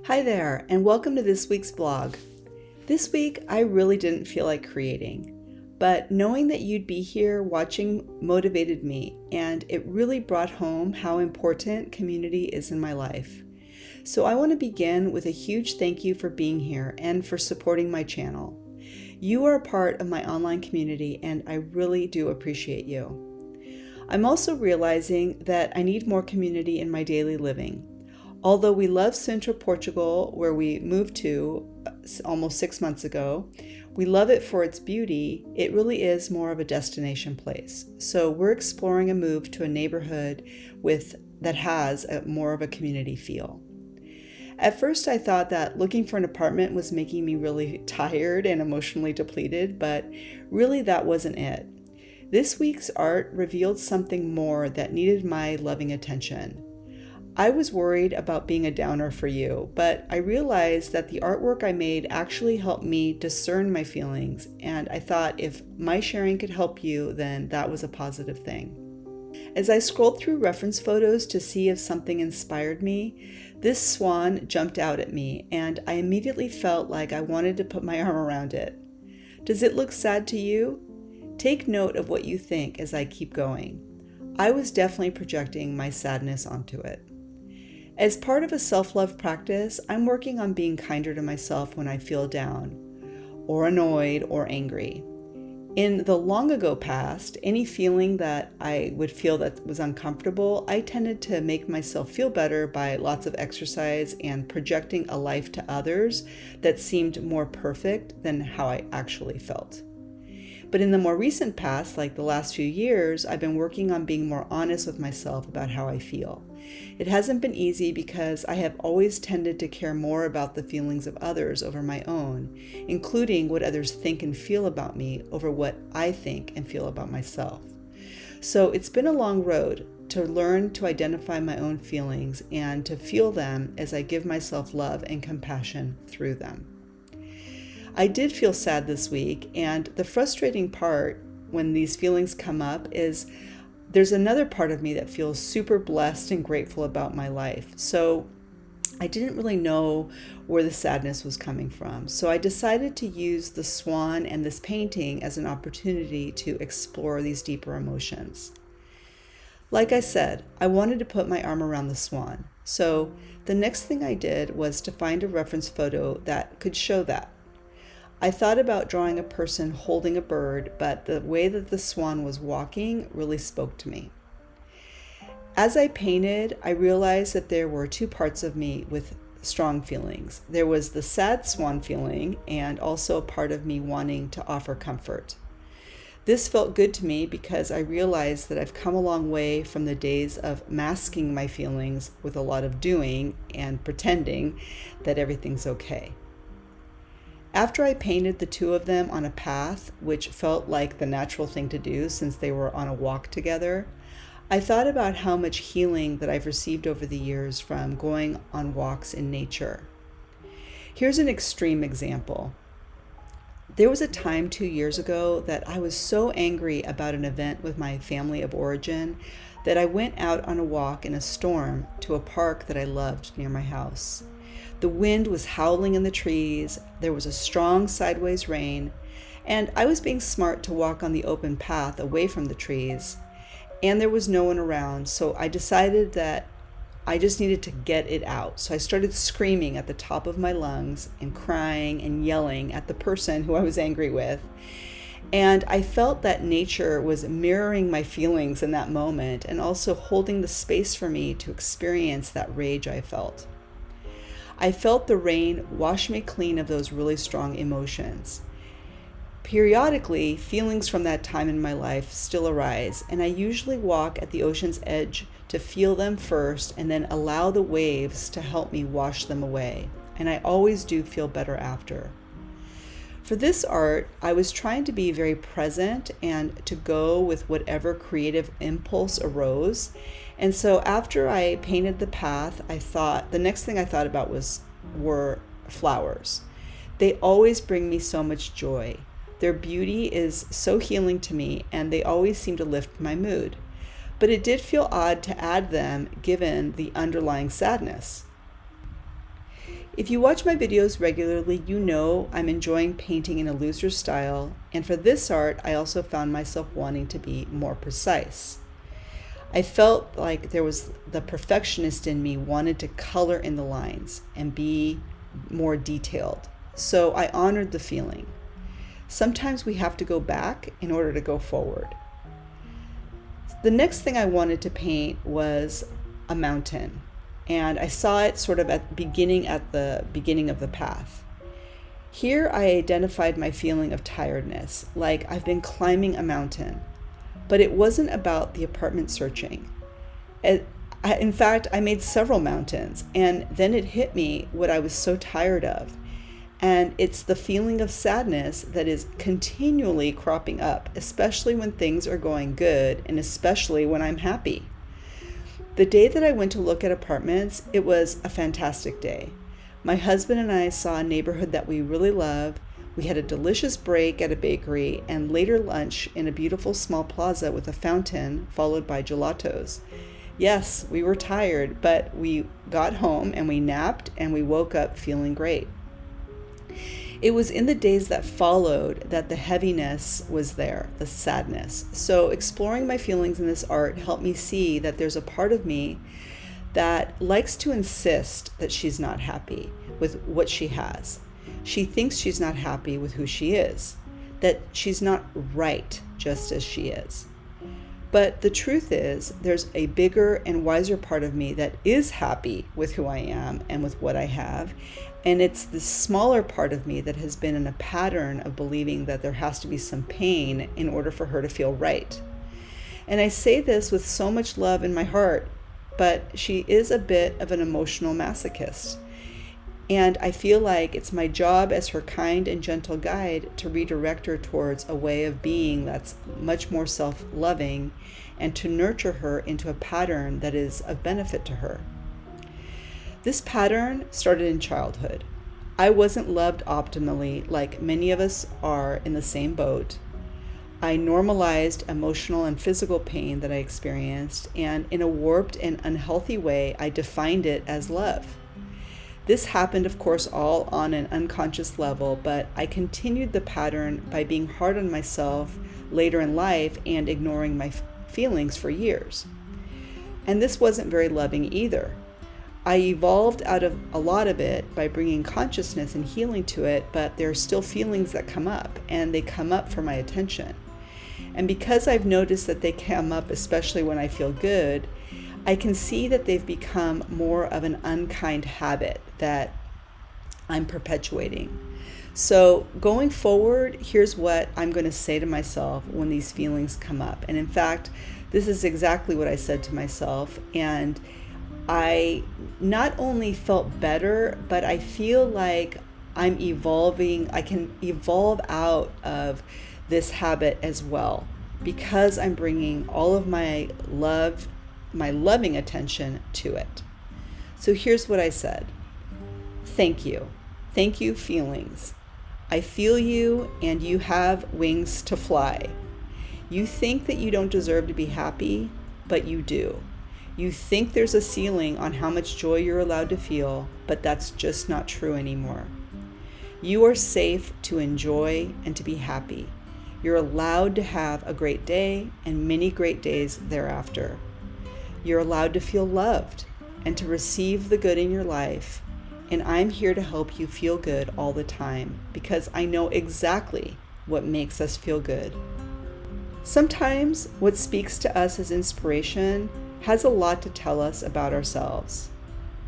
Hi there, and welcome to this week's vlog. This week, I really didn't feel like creating, but knowing that you'd be here watching motivated me, and it really brought home how important community is in my life. So I want to begin with a huge thank you for being here and for supporting my channel. You are a part of my online community, and I really do appreciate you. I'm also realizing that I need more community in my daily living. Although we love Central Portugal, where we moved to almost 6 months ago, we love it for its beauty. It really is more of a destination place. So we're exploring a move to a neighborhood that has more of a community feel. At first, I thought that looking for an apartment was making me really tired and emotionally depleted, but really that wasn't it. This week's art revealed something more that needed my loving attention. I was worried about being a downer for you, but I realized that the artwork I made actually helped me discern my feelings, and I thought if my sharing could help you, then that was a positive thing. As I scrolled through reference photos to see if something inspired me, this swan jumped out at me, and I immediately felt like I wanted to put my arm around it. Does it look sad to you? Take note of what you think as I keep going. I was definitely projecting my sadness onto it. As part of a self-love practice, I'm working on being kinder to myself when I feel down, or annoyed, or angry. In the long ago past, any feeling that I would feel that was uncomfortable, I tended to make myself feel better by lots of exercise and projecting a life to others that seemed more perfect than how I actually felt. But in the more recent past, like the last few years, I've been working on being more honest with myself about how I feel. It hasn't been easy because I have always tended to care more about the feelings of others over my own, including what others think and feel about me over what I think and feel about myself. So it's been a long road to learn to identify my own feelings and to feel them as I give myself love and compassion through them. I did feel sad this week, and the frustrating part when these feelings come up is there's another part of me that feels super blessed and grateful about my life. So I didn't really know where the sadness was coming from. So I decided to use the swan and this painting as an opportunity to explore these deeper emotions. Like I said, I wanted to put my arm around the swan. So the next thing I did was to find a reference photo that could show that. I thought about drawing a person holding a bird, but the way that the swan was walking really spoke to me. As I painted, I realized that there were two parts of me with strong feelings. There was the sad swan feeling and also a part of me wanting to offer comfort. This felt good to me because I realized that I've come a long way from the days of masking my feelings with a lot of doing and pretending that everything's okay. After I painted the two of them on a path, which felt like the natural thing to do since they were on a walk together, I thought about how much healing that I've received over the years from going on walks in nature. Here's an extreme example. There was a time 2 years ago that I was so angry about an event with my family of origin that I went out on a walk in a storm to a park that I loved near my house. The wind was howling in the trees, there was a strong sideways rain, and I was being smart to walk on the open path away from the trees, and there was no one around, so I decided that I just needed to get it out. So I started screaming at the top of my lungs and crying and yelling at the person who I was angry with. And I felt that nature was mirroring my feelings in that moment and also holding the space for me to experience that rage I felt. I felt the rain wash me clean of those really strong emotions. Periodically, feelings from that time in my life still arise, and I usually walk at the ocean's edge to feel them first and then allow the waves to help me wash them away. And I always do feel better after. For this art, I was trying to be very present and to go with whatever creative impulse arose. And so after I painted the path, the next thing I thought about were flowers. They always bring me so much joy. Their beauty is so healing to me, and they always seem to lift my mood. But it did feel odd to add them given the underlying sadness. If you watch my videos regularly, you know I'm enjoying painting in a looser style, and for this art, I also found myself wanting to be more precise. I felt like there was the perfectionist in me wanted to color in the lines and be more detailed. So I honored the feeling. Sometimes we have to go back in order to go forward. The next thing I wanted to paint was a mountain, and I saw it sort of at the beginning of the path. Here I identified my feeling of tiredness, like I've been climbing a mountain. But it wasn't about the apartment searching. In fact, I made several mountains, and then it hit me what I was so tired of. And it's the feeling of sadness that is continually cropping up, especially when things are going good, and especially when I'm happy. The day that I went to look at apartments, it was a fantastic day. My husband and I saw a neighborhood that we really love. We had a delicious break at a bakery and later lunch in a beautiful small plaza with a fountain, followed by gelatos. Yes, we were tired, but we got home and we napped and we woke up feeling great. It was in the days that followed that the heaviness was there, the sadness. So exploring my feelings in this art helped me see that there's a part of me that likes to insist that she's not happy with what she has. She thinks she's not happy with who she is, that she's not right just as she is. But the truth is, there's a bigger and wiser part of me that is happy with who I am and with what I have. And it's the smaller part of me that has been in a pattern of believing that there has to be some pain in order for her to feel right. And I say this with so much love in my heart, but she is a bit of an emotional masochist. And I feel like it's my job as her kind and gentle guide to redirect her towards a way of being that's much more self-loving and to nurture her into a pattern that is of benefit to her. This pattern started in childhood. I wasn't loved optimally like many of us are in the same boat. I normalized emotional and physical pain that I experienced, and in a warped and unhealthy way, I defined it as love. This happened, of course, all on an unconscious level, but I continued the pattern by being hard on myself later in life and ignoring my feelings for years. And this wasn't very loving either. I evolved out of a lot of it by bringing consciousness and healing to it, but there are still feelings that come up, and they come up for my attention. And because I've noticed that they come up, especially when I feel good, I can see that they've become more of an unkind habit that I'm perpetuating. So going forward, here's what I'm going to say to myself when these feelings come up. And in fact, this is exactly what I said to myself. And I not only felt better, but I feel like I'm evolving. I can evolve out of this habit as well because I'm bringing all of my loving attention to it. So here's what I said. Thank you. Thank you, feelings. I feel you, and you have wings to fly. You think that you don't deserve to be happy, but you do. You think there's a ceiling on how much joy you're allowed to feel, but that's just not true anymore. You are safe to enjoy and to be happy. You're allowed to have a great day and many great days thereafter. You're allowed to feel loved and to receive the good in your life. And I'm here to help you feel good all the time because I know exactly what makes us feel good. Sometimes what speaks to us as inspiration has a lot to tell us about ourselves.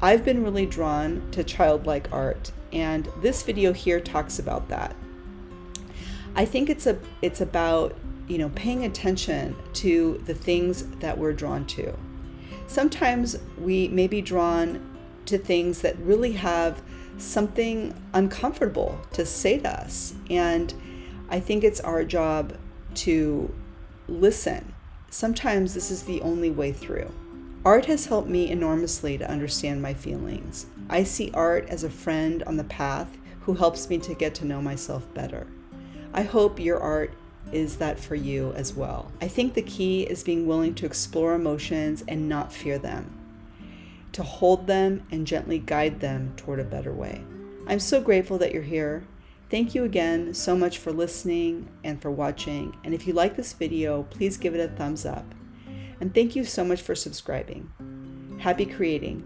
I've been really drawn to childlike art, and this video here talks about that. I think it's about, paying attention to the things that we're drawn to. Sometimes we may be drawn to things that really have something uncomfortable to say to us. And I think it's our job to listen. Sometimes this is the only way through. Art has helped me enormously to understand my feelings. I see art as a friend on the path who helps me to get to know myself better. I hope your art is that for you as well. I think the key is being willing to explore emotions and not fear them. to hold them and gently guide them toward a better way. I'm so grateful that you're here. Thank you again so much for listening and for watching. And if you like this video, please give it a thumbs up. And thank you so much for subscribing. Happy creating.